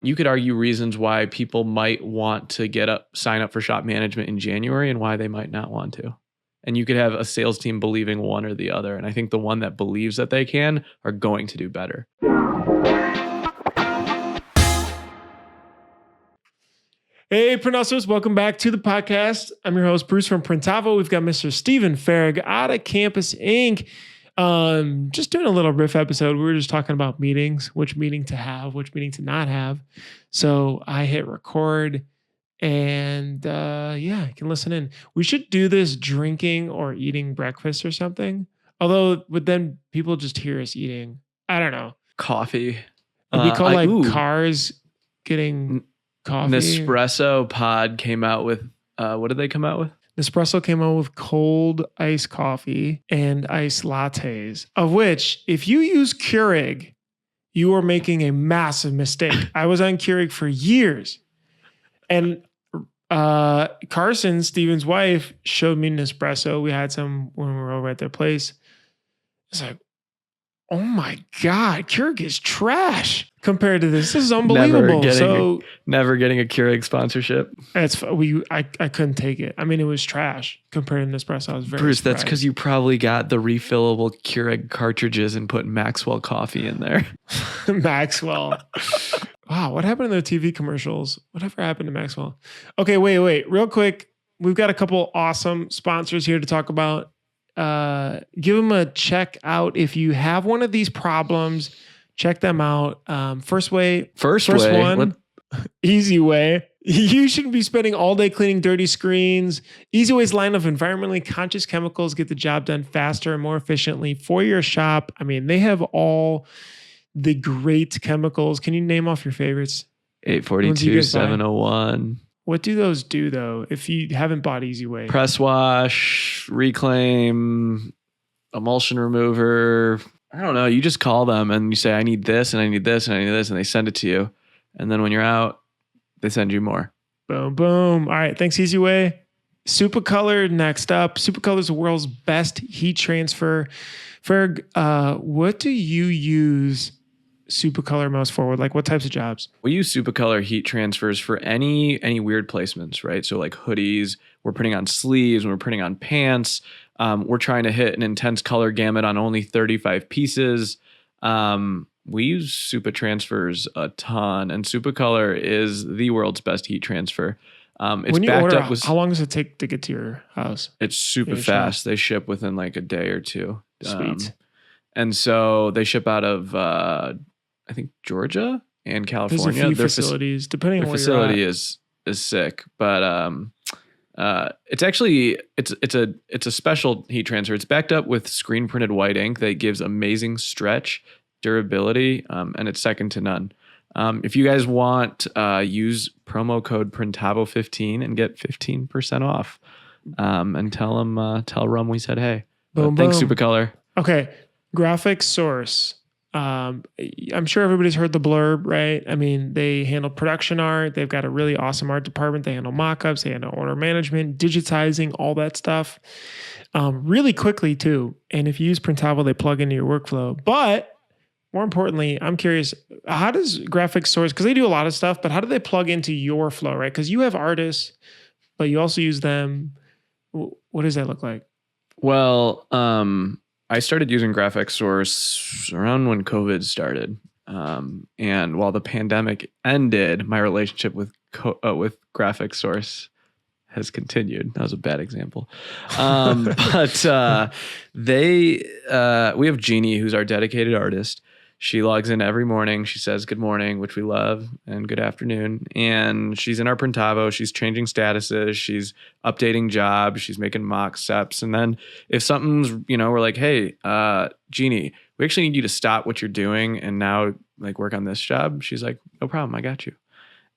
you could argue reasons why people might want to sign up for shop management in January and why they might not want to. And you could have a sales team believing one or the other. And I think the one that believes that they can are going to do better. Hey, Printosers, welcome back to the podcast. I'm your host, Bruce from Printavo. We've got Mr. Steven Farag out of Campus Inc. Just doing a little riff episode. We were just talking about meetings, which meeting to have, which meeting to not have. So I hit record and you can listen in. We should do this drinking or eating breakfast or something. Although, but then people just hear us eating. I don't know. Coffee. It'd be called cars getting coffee. Nespresso Pod came out with, what did they come out with? Nespresso came out with cold iced coffee and iced lattes, of which, if you use Keurig, you are making a massive mistake. I was on Keurig for years. And Carson, Steven's wife, showed me Nespresso. We had some when we were over at their place. It's like, oh my God, Keurig is trash compared to this. This is unbelievable. Never getting a Keurig sponsorship. I couldn't take it. I mean, it was trash compared to Nespresso. I was very Bruce, surprised. that's because you probably got the refillable Keurig cartridges and put Maxwell coffee in there. Maxwell. Wow, what happened to their TV commercials? Whatever happened to Maxwell? Okay, wait. Real quick, we've got a couple awesome sponsors here to talk about. Give them a check out if you have one of these problems. Check them out. First one, Easy Way. You shouldn't be spending all day cleaning dirty screens. Easy Way's line of environmentally conscious chemicals get the job done faster and more efficiently for your shop. I mean, they have all the great chemicals. Can you name off your favorites? 842, 701. What do those do, though, if you haven't bought Easy Way? Press wash, reclaim, emulsion remover. I don't know. You just call them and you say, I need this and I need this and I need this, and they send it to you. And then when you're out, they send you more. Boom, boom. All right. Thanks, Easy Way. Supercolor next up. Supercolor is the world's best heat transfer. Ferg, what do you use Supercolor most for? Like what types of jobs? We use Supercolor heat transfers for any weird placements, right? So like hoodies, we're printing on sleeves, we're printing on pants. We're trying to hit an intense color gamut on only 35 pieces. We use Super transfers a ton, and Supercolor is the world's best heat transfer. It's when you backed order, up with, how long does it take to get to your house? It's super fast. They ship within like a day or two. Sweet. And so they ship out of I think Georgia and California. There's a few facilities, depending on where you're at. Their facility is sick, but it's actually it's a special heat transfer. It's backed up with screen printed white ink that gives amazing stretch, durability, and it's second to none. If you guys want, use promo code Printavo15 and get 15% off. And tell Rum we said hey. Boom, Thanks, boom. Supercolor. Okay, Graphic Source. I'm sure everybody's heard the blurb, right? I mean, they handle production art. They've got a really awesome art department. They handle mockups. They handle order management, digitizing, all that stuff, really quickly too. And if you use Printavo, they plug into your workflow. But more importantly, I'm curious, how does Graphic Source, because they do a lot of stuff, but how do they plug into your flow, right? Because you have artists, but you also use them. What does that look like? Well, I started using Graphic Source around when COVID started. And while the pandemic ended, my relationship with Graphic Source has continued. That was a bad example. But we have Jeannie, who's our dedicated artist. She logs in every morning. She says good morning, which we love, and good afternoon. And she's in our Printavo. She's changing statuses. She's updating jobs. She's making mock steps. And then if something's, we're like, hey, Jeannie, we actually need you to stop what you're doing and now like work on this job. She's like, no problem. I got you.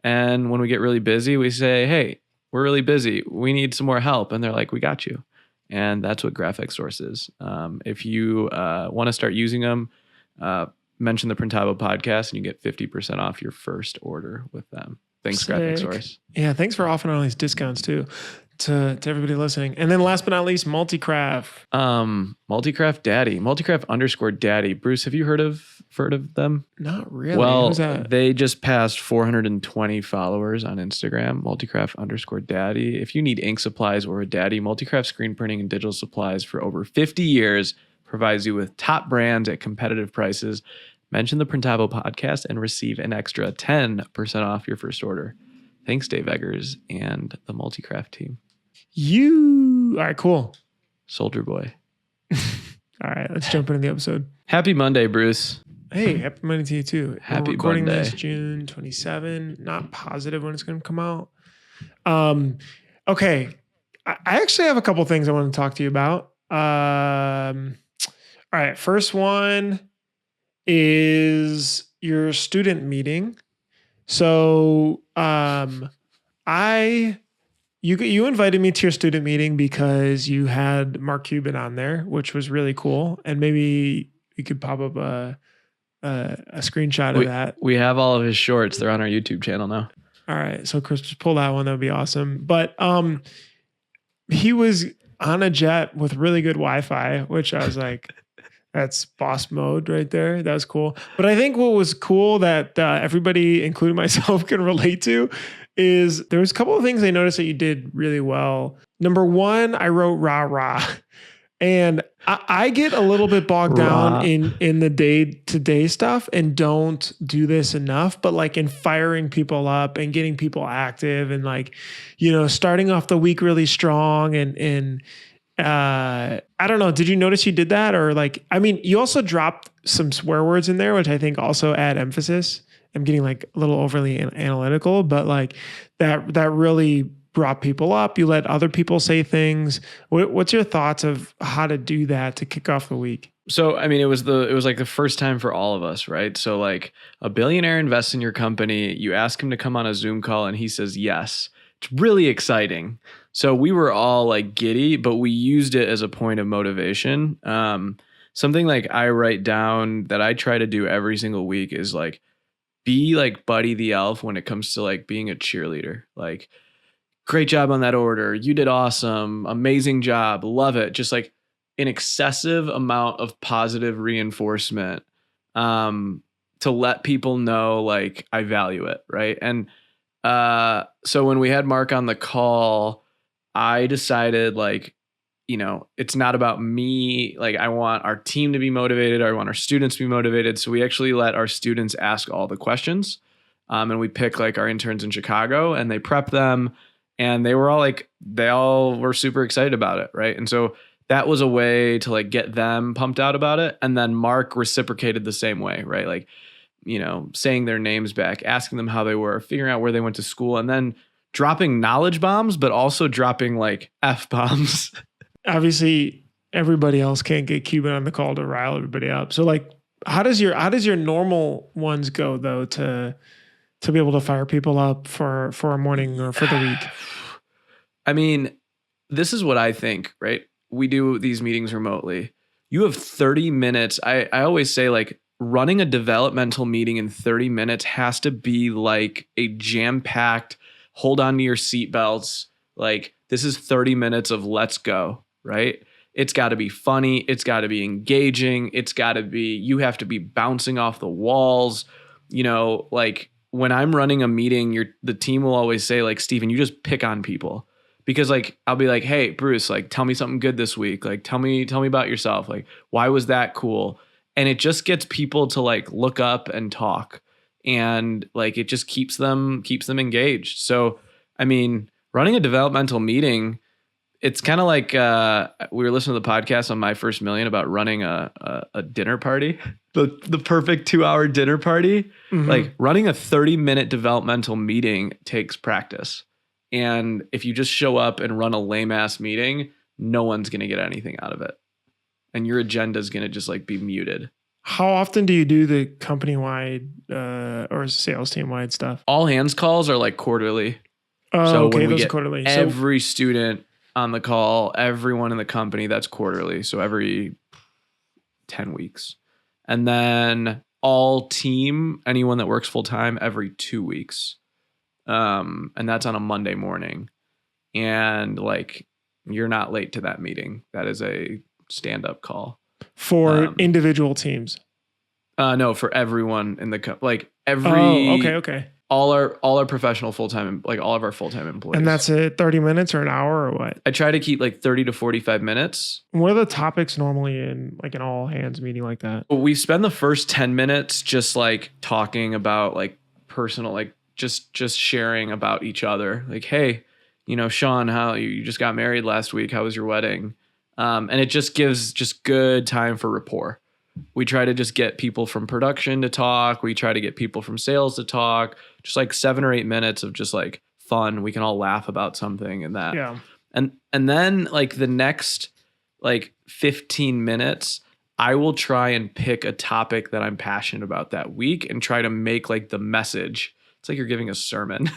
And when we get really busy, we say, hey, we're really busy. We need some more help. And they're like, we got you. And that's what Graphic Source is. If you want to start using them, mention the Printavo podcast and you get 50% off your first order with them. Thanks, Sick. Graphic Source. Yeah, thanks for offering all these discounts too. to everybody listening. And then last but not least, Multicraft. Multicraft Daddy, Multicraft _ Daddy. Bruce, have you heard of them? Not really. Well, Who's that? they just passed 420 followers on Instagram. Multicraft _ Daddy. If you need ink supplies or a daddy, Multicraft screen printing and digital supplies for over 50 years provides you with top brands at competitive prices. Mention the Printavo podcast and receive an extra 10% off your first order. Thanks, Dave Eggers and the Multicraft team. All right, cool. Soldier Boy. All right, let's jump into the episode. Happy Monday, Bruce. Hey, happy Monday to you too. Happy We're recording Monday. this June 27. Not positive when it's going to come out. Okay, I actually have a couple things I want to talk to you about. All right, first one is your student meeting. So, you invited me to your student meeting because you had Mark Cuban on there, which was really cool. And maybe you could pop up a screenshot of that. We have all of his shorts. They're on our YouTube channel now. All right. So Chris, just pull that one. That would be awesome. But, he was on a jet with really good Wi-Fi, which I was like, that's boss mode right there. That was cool. But I think what was cool that everybody, including myself, can relate to is there was a couple of things I noticed that you did really well. Number one, I wrote rah rah. And I get a little bit bogged down in the day-to-day stuff and don't do this enough, but like in firing people up and getting people active and like, starting off the week really strong and I don't know. Did you notice you did that? Or like, I mean, you also dropped some swear words in there, which I think also add emphasis. I'm getting like a little overly analytical, but like that really brought people up. You let other people say things. What's your thoughts of how to do that to kick off the week? So, I mean, it was like the first time for all of us, right? So like a billionaire invests in your company. You ask him to come on a Zoom call and he says yes. It's really exciting. So we were all like giddy, but we used it as a point of motivation. Something like I write down that I try to do every single week is like, be like Buddy the Elf when it comes to like being a cheerleader. Like, great job on that order. You did awesome. Amazing job. Love it. Just like an excessive amount of positive reinforcement to let people know like I value it. Right. And so when we had Mark on the call, I decided like, it's not about me. Like I want our team to be motivated. I want our students to be motivated. So we actually let our students ask all the questions. And we pick like our interns in Chicago and they prep them and they all were super excited about it. Right. And so that was a way to like get them pumped out about it. And then Mark reciprocated the same way. Right. Like, saying their names back, asking them how they were, figuring out where they went to school, and then dropping knowledge bombs, but also dropping like F bombs. Obviously, everybody else can't get Cuban on the call to rile everybody up. So like, how does your normal ones go though to be able to fire people up for a morning or for the week? I mean, this is what I think, right? We do these meetings remotely. You have 30 minutes. I always say like running a developmental meeting in 30 minutes has to be like a jam-packed, hold on to your seatbelts. Like this is 30 minutes of let's go, right? It's got to be funny. It's got to be engaging. You have to be bouncing off the walls. Like when I'm running a meeting, the team will always say like, Steven, you just pick on people. Because like, I'll be like, hey, Bruce, like, tell me something good this week. Like, tell me about yourself. Like, why was that cool? And it just gets people to like look up and talk. And like, it just keeps them engaged. So, I mean, running a developmental meeting, it's kind of like we were listening to the podcast on My First Million about running a dinner party, the perfect 2-hour dinner party. Mm-hmm. Like running a 30-minute developmental meeting takes practice. And if you just show up and run a lame ass meeting, no one's going to get anything out of it. And your agenda is going to just like be muted. How often do you do the company-wide or sales team-wide stuff? All hands calls are like quarterly. So okay, those are quarterly. Every student on the call, everyone in the company, that's quarterly. So every 10 weeks. And then all team, anyone that works full time, every 2 weeks. And that's on a Monday morning. and like you're not late to that meeting. That is a stand-up call for individual teams. No, for everyone in the like Okay. all our professional full-time, like all of our full-time employees. And that's it, 30 minutes or an hour or what? I try to keep like 30 to 45 minutes. What are the topics normally in like an all hands meeting like that? Well, we spend the first 10 minutes just like talking about like personal, like just sharing about each other. Like, hey, you know, Sean, how you just got married last week. How was your wedding? And it just gives just good time for rapport. We try to just get people from production to talk. We try to get people from sales to talk. Just like 7 or 8 minutes of just like fun. We can all laugh about something and that. Yeah. And then like the next like 15 minutes, I will try and pick a topic that I'm passionate about that week and try to make like the message. It's like you're giving a sermon.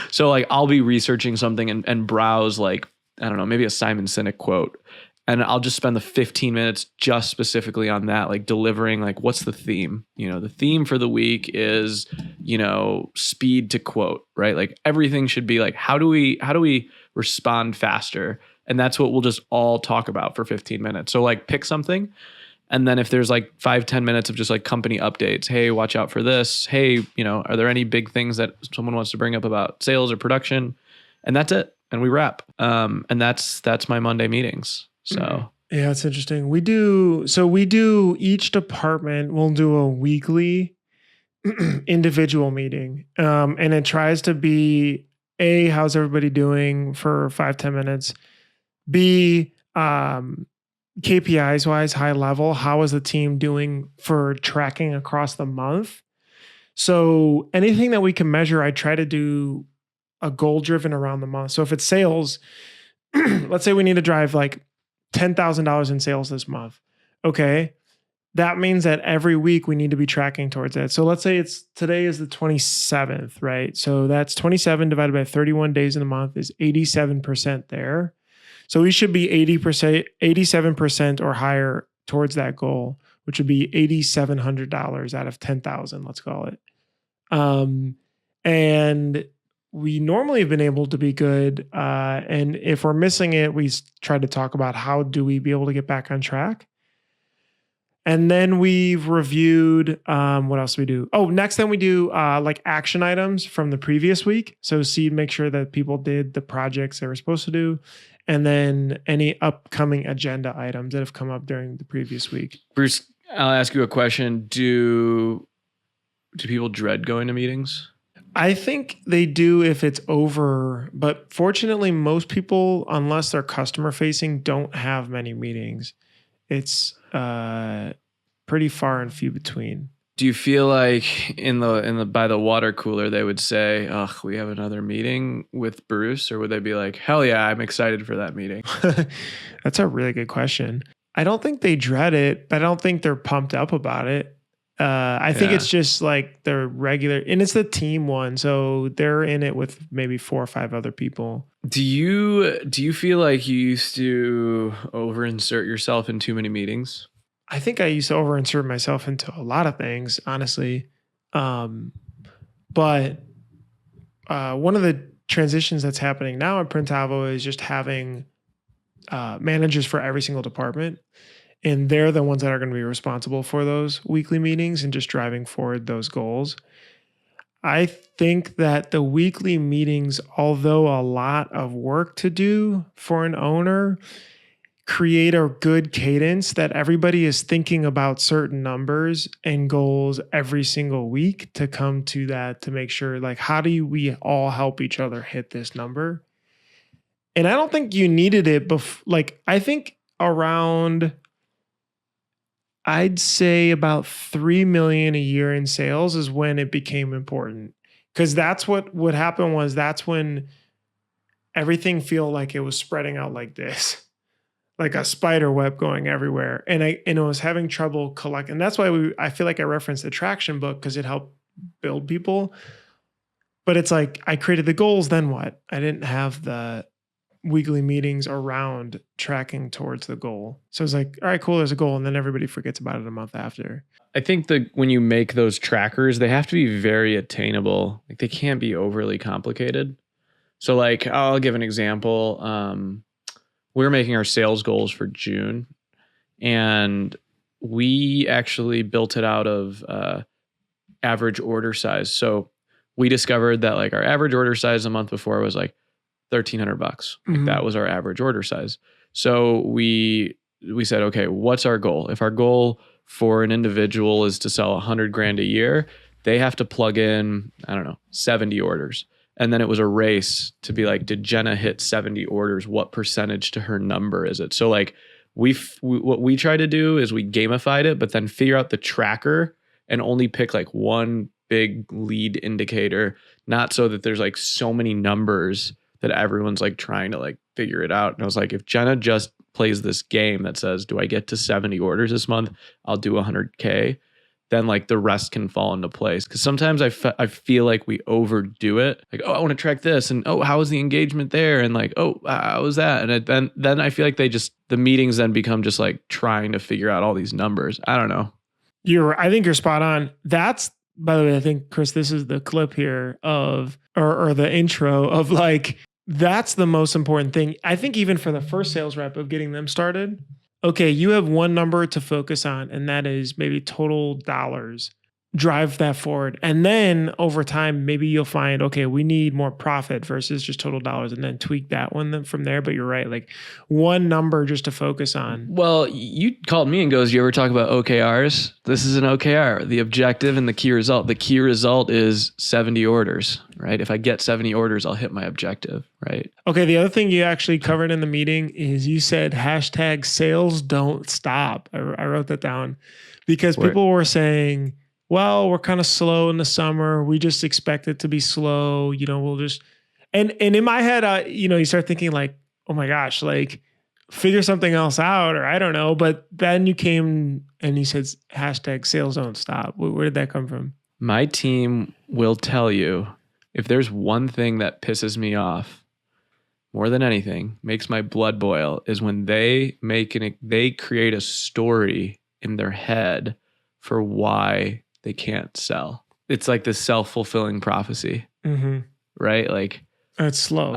So like I'll be researching something and browse like, I don't know, maybe a Simon Sinek quote. And I'll just spend the 15 minutes just specifically on that, like delivering, like, what's the theme? You know, the theme for the week is, you know, speed to quote, right? Like everything should be like, how do we respond faster? And that's what we'll just all talk about for 15 minutes. So like pick something. And then if there's like 5-10 minutes of just like company updates, hey, watch out for this. Hey, you know, are there any big things that someone wants to bring up about sales or production? And that's it. And we wrap. And that's my Monday meetings. So yeah, it's interesting. We do each department will do a weekly individual meeting. And it tries to be A, how's everybody doing for 5-10 minutes? B, KPIs wise, high level, how is the team doing for tracking across the month? So anything that we can measure, I try to do a goal driven around the month. So if it's sales, let's say we need to drive like $10,000 in sales this month. Okay. That means that every week we need to be tracking towards that. So let's say today is the 27th, right? So that's 27 divided by 31 days in the month is 87% there. So we should be 87% or higher towards that goal, which would be $8,700 out of 10,000, let's call it. And we normally have been able to be good. And if we're missing it, we try to talk about how do we be able to get back on track. And then we've reviewed, what else do we do? Oh, next then we do like action items from the previous week. So make sure that people did the projects they were supposed to do. And then any upcoming agenda items that have come up during the previous week. Bruce, I'll ask you a question. Do people dread going to meetings? I think they do if it's over, but fortunately, most people, unless they're customer facing, don't have many meetings. It's pretty far and few between. Do you feel like in the by the water cooler they would say, "Ugh, we have another meeting with Bruce," or would they be like, "Hell yeah, I'm excited for that meeting"? That's a really good question. I don't think they dread it, but I don't think they're pumped up about it. I think it's just like the regular, and it's the team one, so they're in it with maybe 4 or 5 other people. Do you feel like you used to overinsert yourself in too many meetings? I think I used to overinsert myself into a lot of things, honestly. But one of the transitions that's happening now at Printavo is just having managers for every single department. And they're the ones that are going to be responsible for those weekly meetings and just driving forward those goals. I think that the weekly meetings, although a lot of work to do for an owner, create a good cadence that everybody is thinking about certain numbers and goals every single week to come to that, to make sure, like, how do we all help each other hit this number? And I don't think you needed it I think around, I'd say about 3 million a year in sales is when it became important. Because that's what would happen was that's when everything feel like it was spreading out like this, like a spider web going everywhere. And I was having trouble collecting. And that's why I feel like I referenced the traction book, because it helped build people. But it's like I created the goals, then what? I didn't have the weekly meetings around tracking towards the goal. So it's like, all right, cool, there's a goal. And then everybody forgets about it a month after. I think that when you make those trackers, they have to be very attainable. Like they can't be overly complicated. So like, I'll give an example. We were making our sales goals for June, and we actually built it out of average order size. So we discovered that like our average order size a month before was like $1,300. Like that was our average order size. So we said, okay, what's our goal? If our goal for an individual is to sell 100 grand a year, they have to plug in, I don't know, 70 orders. And then it was a race to be like, did Jenna hit 70 orders? What percentage to her number is it? So like what we try to do is we gamified it, but then figure out the tracker and only pick like one big lead indicator, not so that there's like so many numbers that everyone's like trying to like figure it out. And I was like, if Jenna just plays this game that says, do I get to 70 orders this month? I'll do 100K. Then like the rest can fall into place. Because sometimes I feel like we overdo it. Like, oh, I want to track this. And oh, how was the engagement there? And like, oh, how was that? And then I feel like the meetings then become just like trying to figure out all these numbers. I don't know. I think you're spot on. That's, by the way, I think, Chris, this is the clip here of, or the intro of like, that's the most important thing. I think even for the first sales rep of getting them started, okay, you have one number to focus on, and that is maybe total dollars. Drive that forward. And then over time, maybe you'll find, okay, we need more profit versus just total dollars, and then tweak that one from there. But you're right, like one number just to focus on. Well, you called me and goes, you ever talk about OKRs? This is an OKR, the objective and the key result. The key result is 70 orders, right? If I get 70 orders, I'll hit my objective, right? Okay, the other thing you actually covered in the meeting is you said hashtag sales don't stop. I wrote that down because people were saying, well, we're kind of slow in the summer. We just expect it to be slow. You know, we'll just, and in my head, you start thinking like, oh my gosh, like figure something else out, or I don't know. But then you came and you said hashtag sales don't stop. Where did that come from? My team will tell you, if there's one thing that pisses me off more than anything, makes my blood boil, is when they create a story in their head for why they can't sell. It's like this self-fulfilling prophecy, right? Like it's slow.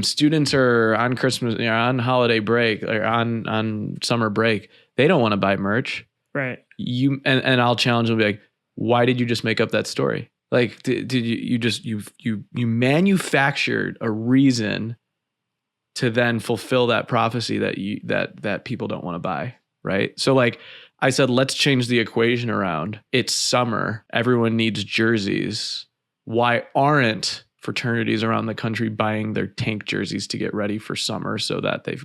Students are on Christmas, on holiday break, or on summer break. They don't want to buy merch, right? And I'll challenge them, be like, why did you just make up that story? Like, did you manufactured a reason to then fulfill that prophecy that people don't want to buy, right? So like, I said, let's change the equation around. It's summer. Everyone needs jerseys. Why aren't fraternities around the country buying their tank jerseys to get ready for summer so that to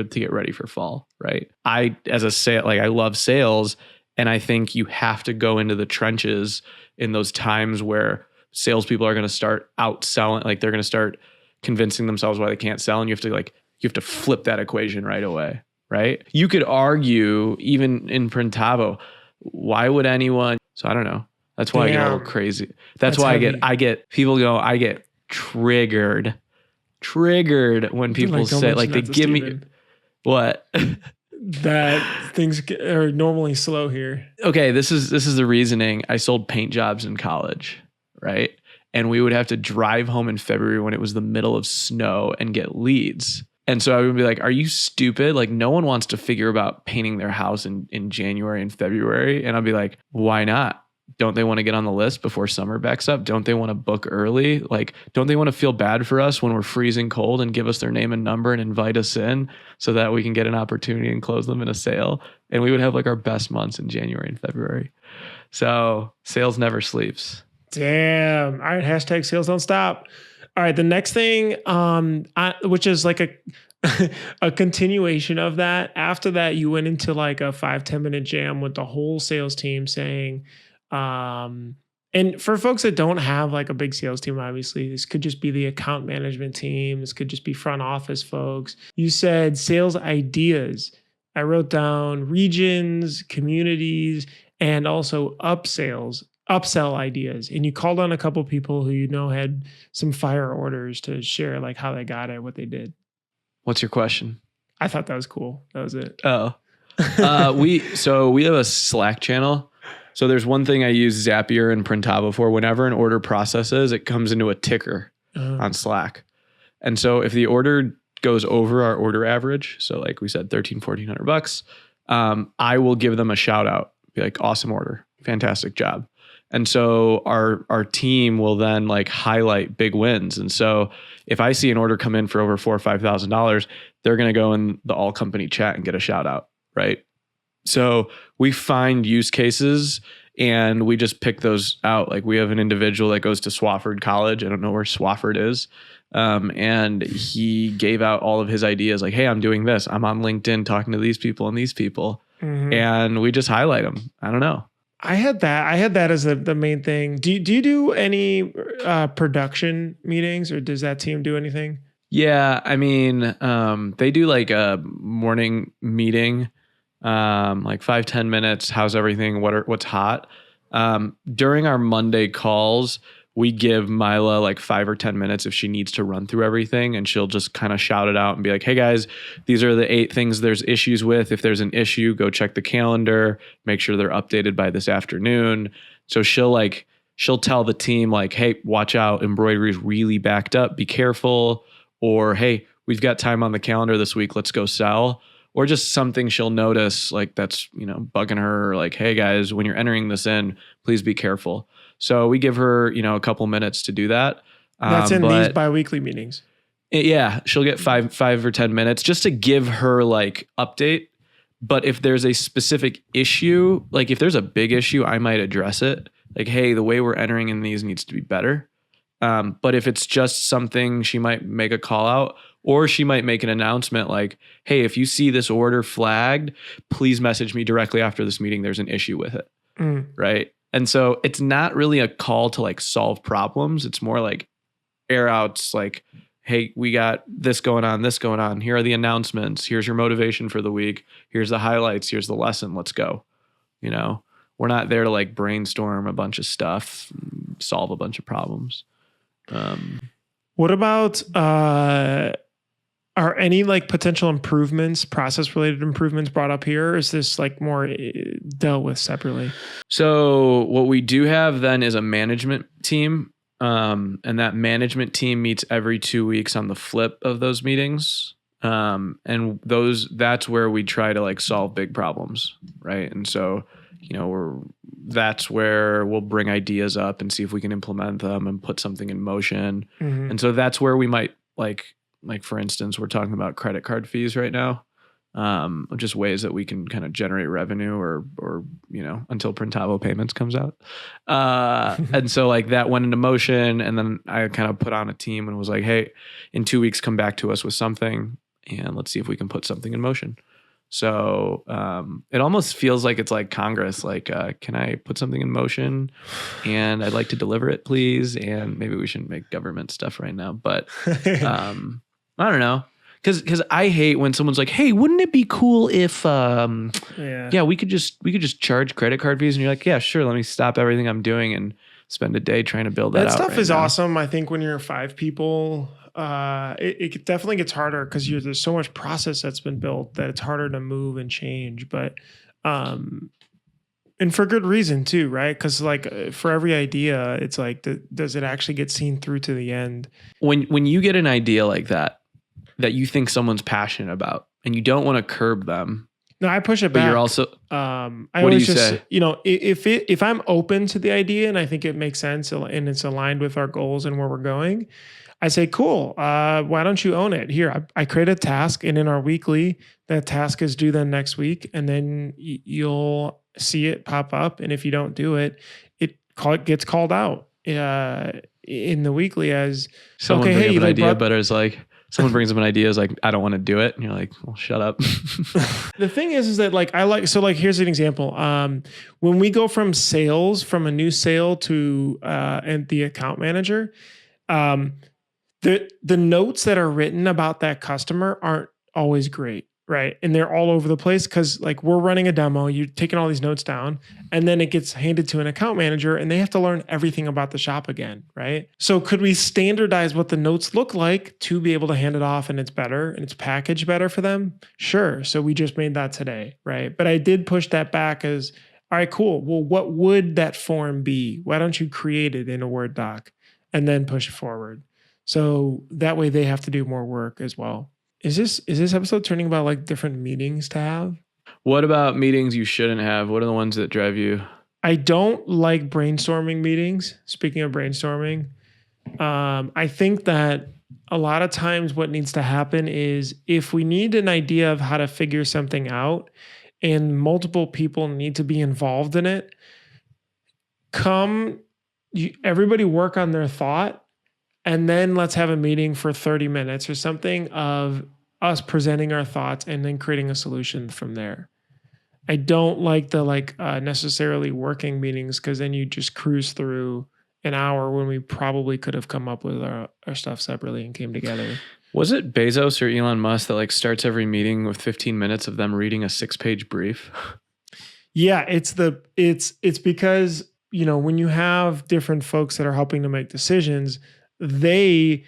get ready for fall, right? I love sales, and I think you have to go into the trenches in those times where salespeople are going to start outselling, like they're going to start convincing themselves why they can't sell, and you have to flip that equation right away. Right? You could argue even in Printavo, why would anyone? So I don't know. That's why I get a little crazy. That's why heavy. I get people go, I get triggered when people say like they give me what? That things are normally slow here. Okay, this is the reasoning. I sold paint jobs in college, right? And we would have to drive home in February when it was the middle of snow and get leads. And so I would be like, are you stupid? Like, no one wants to figure about painting their house in January and February. And I'll be like, why not? Don't they want to get on the list before summer backs up? Don't they want to book early? Like, don't they want to feel bad for us when we're freezing cold and give us their name and number and invite us in so that we can get an opportunity and close them in a sale? And we would have like our best months in January and February. So sales never sleeps. Damn. All right. Hashtag sales don't stop. All right, the next thing, which is like a continuation of that. After that, you went into like a 5-10 minute jam with the whole sales team saying, and for folks that don't have like a big sales team, obviously, this could just be the account management team. This could just be front office folks. You said sales ideas. I wrote down regions, communities, and also upsell ideas. And you called on a couple people who had some fire orders to share like how they got it, what they did. What's your question? I thought that was cool. That was it. Oh, we have a Slack channel. So there's one thing I use Zapier and Printavo for. Whenever an order processes, it comes into a ticker on Slack. And so if the order goes over our order average, so like we said, $1,300-$1,400, I will give them a shout out, be like, awesome order, fantastic job. And so our team will then like highlight big wins. And so if I see an order come in for over $4,000 or $5,000, they're going to go in the all company chat and get a shout out, right? So we find use cases and we just pick those out. Like we have an individual that goes to Swafford College. I don't know where Swafford is. And he gave out all of his ideas like, hey, I'm doing this. I'm on LinkedIn talking to these people and these people. And we just highlight them. I don't know. I had that as the main thing. Do you do any production meetings, or does that team do anything? Yeah. I mean, they do like a morning meeting, like 5-10 minutes. How's everything? What's hot? During our Monday calls, we give Mila like 5 or 10 minutes if she needs to run through everything, and she'll just kind of shout it out and be like, hey guys, these are the 8 things there's issues with. If there's an issue, go check the calendar, make sure they're updated by this afternoon. So she'll tell the team like, hey, watch out, embroidery is really backed up, be careful. Or, hey, we've got time on the calendar this week, let's go sell. Or just something she'll notice like that's, bugging her, or like, hey guys, when you're entering this in, please be careful. So we give her, a couple minutes to do that. That's in these biweekly meetings. Yeah, she'll get 5 or 10 minutes just to give her like update. But if there's a specific issue, like if there's a big issue, I might address it. Like, hey, the way we're entering in these needs to be better. But if it's just something, she might make a call out, or she might make an announcement like, hey, if you see this order flagged, please message me directly after this meeting. There's an issue with it. Right. And so it's not really a call to like solve problems. It's more like air outs like, hey, we got this going on. Here are the announcements. Here's your motivation for the week. Here's the highlights. Here's the lesson. Let's go. We're not there to like brainstorm a bunch of stuff, solve a bunch of problems. What about, are any like potential improvements, process related improvements brought up here? Or is this like more dealt with separately? So what we do have then is a management team. And that management team meets every 2 weeks on the flip of those meetings. And that's where we try to like solve big problems. Right. And so, that's where we'll bring ideas up and see if we can implement them and put something in motion. And so that's where we might like for instance, we're talking about credit card fees right now. Just ways that we can kind of generate revenue or until Printavo payments comes out. And so like that went into motion, and then I kind of put on a team and was like, hey, in 2 weeks, come back to us with something and let's see if we can put something in motion. So it almost feels like it's like Congress, like, can I put something in motion and I'd like to deliver it, please? And maybe we shouldn't make government stuff right now, but I don't know. Cause I hate when someone's like, hey, wouldn't it be cool if, we could just charge credit card fees? And you're like, yeah, sure. Let me stop everything I'm doing and spend a day trying to build that out. That stuff right is now. awesome. I think when you're 5 people, it definitely gets harder because there's so much process that's been built that it's harder to move and change. But, and for good reason too, right? Because like for every idea, it's like, does it actually get seen through to the end? When you get an idea like that you think someone's passionate about, and you don't want to curb them. No, I push it back. But you're also, what do you say? If I'm open to the idea and I think it makes sense and it's aligned with our goals and where we're going, I say, cool. Why don't you own it? Here, I create a task, and in our weekly, that task is due then next week, and then you'll see it pop up. And if you don't do it, it gets called out in the weekly as someone bring up an idea, but it's like someone brings up an idea, is like, I don't want to do it, and you're like, well, shut up. The thing is that like here's an example. When we go from a new sale to and the account manager, the notes that are written about that customer aren't always great, right? And they're all over the place because like we're running a demo, you're taking all these notes down, and then it gets handed to an account manager and they have to learn everything about the shop again, right? So could we standardize what the notes look like to be able to hand it off and it's better and it's packaged better for them? Sure. So we just made that today, right? But I did push that back as All right, cool. Well, what would that form be? Why don't you create it in a Word doc and then push it forward? So that way they have to do more work as well. Is this episode turning about like different meetings to have? What about meetings you shouldn't have? What are the ones that drive you? I don't like brainstorming meetings. Speaking of brainstorming, I think that a lot of times what needs to happen is if we need an idea of how to figure something out and multiple people need to be involved in it, everybody work on their thought and then let's have a meeting for 30 minutes or something of us presenting our thoughts and then creating a solution from there. I don't like the necessarily working meetings because then you just cruise through an hour when we probably could have come up with our stuff separately and came together. Was it Bezos or Elon Musk that like starts every meeting with 15 minutes of them reading a 6-page brief? Yeah, it's because, you know, when you have different folks that are helping to make decisions, they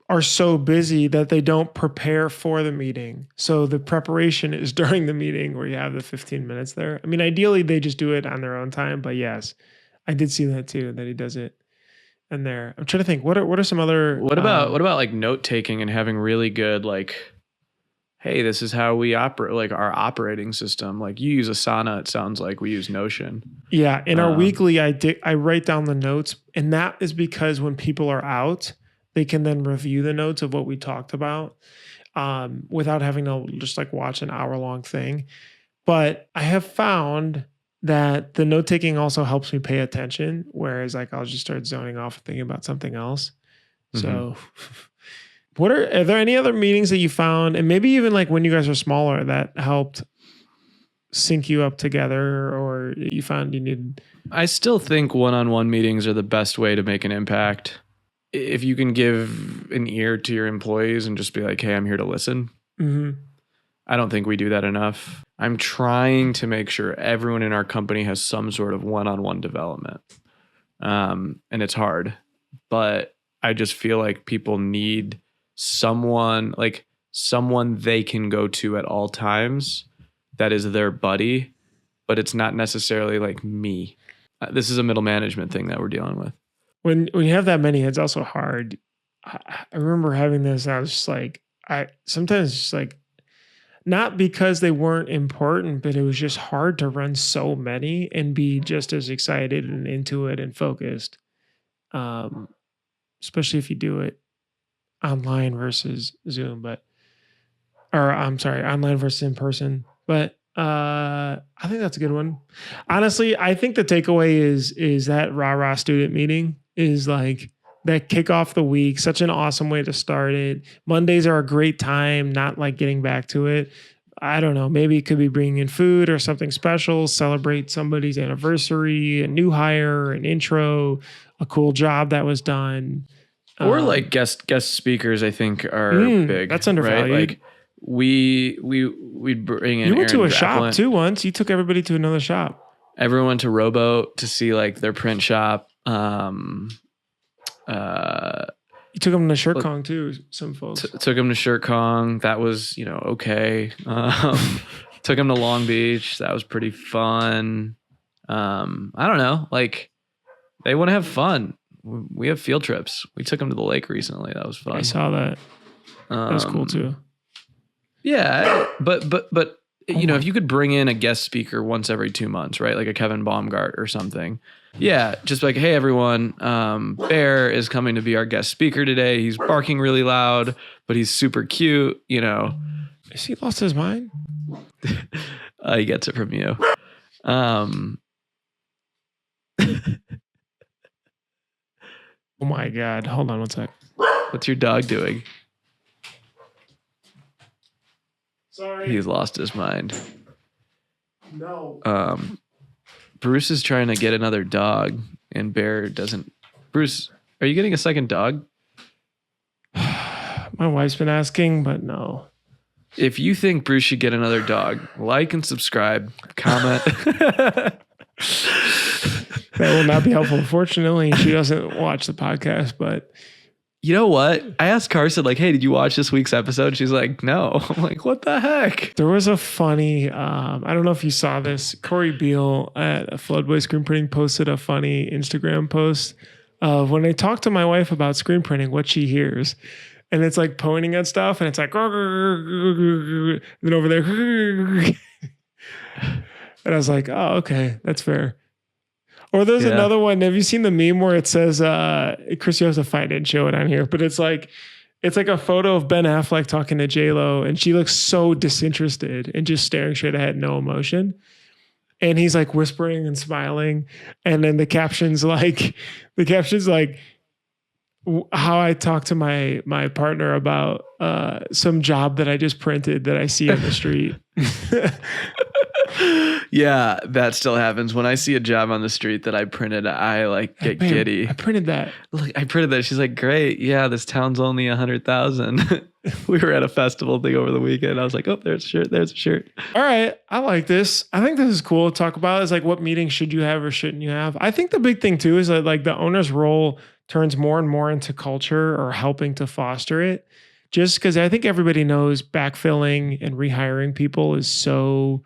are so busy that they don't prepare for the meeting. So the preparation is during the meeting where you have the 15 minutes there. I mean, ideally they just do it on their own time, but yes, I did see that too, that he does it in there. I'm trying to think, what are some other... What about like note taking and having really good, like, hey, this is how we operate, like our operating system. Like you use Asana, it sounds like we use Notion. Yeah. In our weekly, I write down the notes, and that is because when people are out, they can then review the notes of what we talked about without having to just like watch an hour-long thing. But I have found that the note-taking also helps me pay attention, whereas like I'll just start zoning off and thinking about something else. So are there any other meetings that you found, and maybe even like when you guys are smaller, that helped sync you up together, or you found you needed? I still think one-on-one meetings are the best way to make an impact. If you can give an ear to your employees and just be like, hey, I'm here to listen. I don't think we do that enough. I'm trying to make sure everyone in our company has some sort of one-on-one development. And it's hard, but I just feel like people need someone they can go to at all times that is their buddy, but it's not necessarily like me. This is a middle management thing that we're dealing with. When you have that many, it's also hard. I remember having this, and I was just like, sometimes just like, not because they weren't important, but it was just hard to run so many and be just as excited and into it and focused. Especially if you do it online versus Zoom, online versus in person. But I think that's a good one. Honestly, I think the takeaway is that rah-rah student meeting is like that kick off the week. Such an awesome way to start it. Mondays are a great time, not like getting back to it. I don't know. Maybe it could be bringing in food or something special, celebrate somebody's anniversary, a new hire, an intro, a cool job that was done. Or like guest speakers, I think are big. That's undervalued. Right? Like we'd bring in. You went to a Aaron shop Draplin. too once. You took everybody to another shop. Everyone went to Rowboat to see like their print shop. You took them to Shirt Kong too. Some folks took them to Shirt Kong. That was okay. Took them to Long Beach. That was pretty fun. I don't know. Like they want to have fun. We have field trips. We took them to the lake recently. That was fun. I saw that. That was cool too. Yeah, but if you could bring in a guest speaker once every 2 months, right? Like a Kevin Baumgart or something. Yeah, just like, hey everyone, Bear is coming to be our guest speaker today. He's barking really loud, but he's super cute. Has he lost his mind? He gets it from you. Oh my God. Hold on one sec. What's your dog doing? Sorry. He's lost his mind. No. Bruce is trying to get another dog and Bear doesn't. Bruce, are you getting a second dog? My wife's been asking, but no. If you think Bruce should get another dog, like and subscribe, comment. That will not be helpful. Fortunately, she doesn't watch the podcast, but You know what? I asked Carson, like, hey, did you watch this week's episode? She's like, no. I'm like, what the heck? There was a funny, I don't know if you saw this. Corey Beal at Floodway Screen Printing posted a funny Instagram post of when I talk to my wife about screen printing, what she hears. And it's like pointing at stuff and it's like, and then over there. And I was like, oh, okay, that's fair. Or there's another one. Have you seen the meme where it says, Chris, you have to find it and show it on here, but it's like a photo of Ben Affleck talking to J-Lo and she looks so disinterested and just staring straight ahead, no emotion. And he's like whispering and smiling. And then the caption's like, how I talk to my partner about some job that I just printed that I see on the street. Yeah, that still happens. When I see a job on the street that I printed, I like get giddy. I printed that. Look, I printed that. She's like, great. Yeah, this town's only 100,000. We were at a festival thing over the weekend. I was like, oh, there's a shirt. There's a shirt. All right. I like this. I think this is cool to talk about. Is like, what meetings should you have or shouldn't you have? I think the big thing too is that like the owner's role turns more and more into culture or helping to foster it. Just because I think everybody knows backfilling and rehiring people is so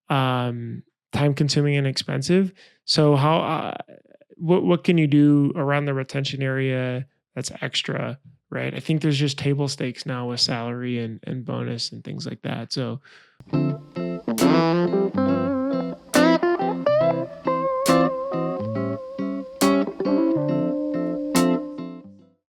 time consuming and expensive. So how what can you do around the retention area that's extra, right? I think there's just table stakes now with salary and bonus and things like that. So